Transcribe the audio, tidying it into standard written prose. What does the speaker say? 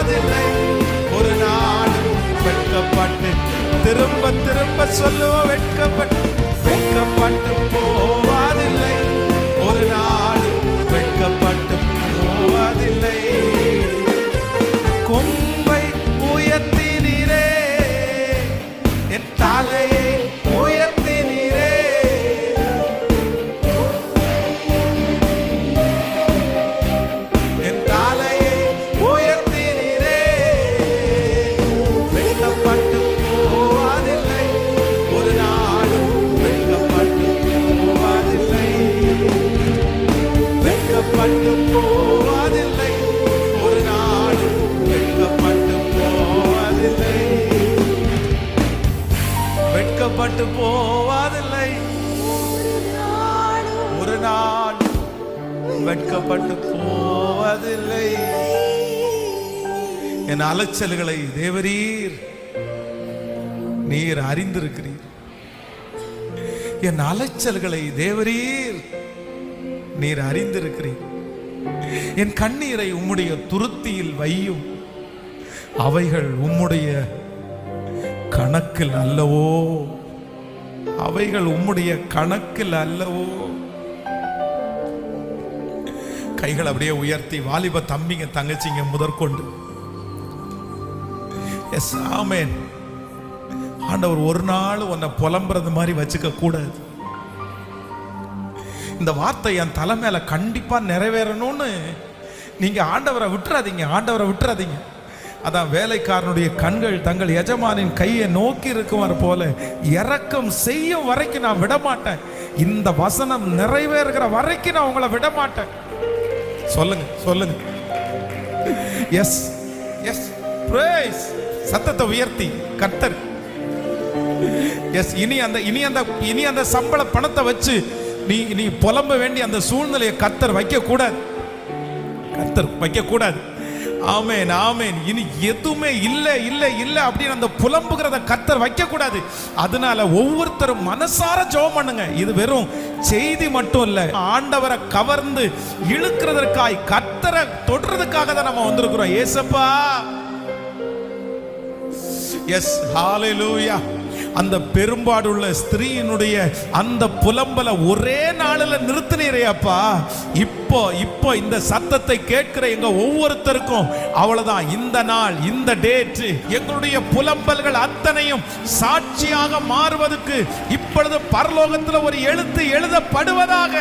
போவதில்லை. ஒரு நாளும் வெட்கப்பட்டு திரும்ப திரும்ப சொல்லுவோம், வெட்கப்பட்டு போவதில்லை. ஒரு நாளும் வெட்கப்பட்டு போவதில்லை. கொம்பை உயர்த்தினீரே, என் தலையை உயர்த்தினீரே. என் தலையை உயர்த்தினீரே. வெட்கப்பட்டு போவதில்லை. ஒரு நாளும் வெட்கப்பட்டு போவதில்லை. வெட்கப்பட்டு போவதில்லை. ஒரு நாளும் வெட்கப்பட்டு போவதில்லை. வெட்கப்பட்டு போவதில்லை. ஒரு நாள் வெட்கப்பட்டு போவதில்லை. என் அலைச்சல்களை தேவரீர் நீர் அறிந்திருக்கிறீர். என் அலைச்சல்களை தேவரீர் நீர் அறிந்திருக்கிறீர். என் கண்ணீரை உம்முடைய துருத்தியில் வையும், அவைகள் உம்முடைய கணக்கில் அல்லவோ, அவைகள் உம்முடைய கணக்கில் அல்லவோ. கைகள் அப்படியே உயர்த்தி வாலிப தம்பிங்க தங்கச்சிங்க முதற்கொண்டு எஸ் ஆமென். ஆண்டவர் ஒரு நாள் உன்னை புலம்புறது மாதிரி வச்சுக்க கூடாது. இந்த வார்த்தை என் தலை மேல கண்டிப்பா நிறைவேறணும்னு நீங்க ஆண்டவரை விட்டுறாதீங்க, ஆண்டவரை விட்டுறாதீங்க. அதான் வேலைக்காரனுடைய கண்கள் தங்கள் எஜமானின் கையை நோக்கி இருக்குமாறு போல இரக்கம் செய்யும் வரைக்கும் நான் விட மாட்டேன். இந்த வசனம் நிறைவேறுகிற வரைக்கும் நான் உங்களை விட மாட்டேன். சொல்லுங்க சொல்லுங்க. Yes yes praise. சத்தத்தை உயர்த்தி கர்த்தர் எஸ். இனி அந்த சம்பள பணத்தை வச்சு நீ புலம்ப வேண்டிய அந்த சூழ்நிலையை கர்த்தர் வைக்க கூடாது. கர்த்தர் வைக்க கூடாது. ஆமென் ஆமென். இனி எதுவுமே இல்ல இல்ல இல்ல அப்படின்னு அந்த புலம்புகிறத கர்த்தர் வைக்க கூடாது. அதனால ஒவ்வொருத்தரும் மனசார ஜெபம் பண்ணுங்க. இது வெறும் செய்தி மட்டும் இல்ல, ஆண்டவரை கவர்ந்து இழுக்கிறதற்காய் கர்த்தரை தொடுறதுக்காக தான் நம்ம வந்திருக்கிறோம். ஏசப்பா எஸ் ஹalleluya. அந்த பெரும்பாடுள்ள ஸ்திரீயினுடைய அந்த புலம்பல ஒரே நாளில் நிறுத்தினீரே அப்பா. இப்போ இந்த சத்தத்தை கேட்கிற எங்க ஒவ்வொருத்தருக்கும் அவ்வளவுதான். இந்த நாள், இந்த டேட், எங்களுடைய புலம்பல்கள் அத்தனையும் சாட்சியாக மாறுவதற்கு இப்பொழுது பரலோகத்தில் ஒரு எழுத்து எழுதப்படுவதாக.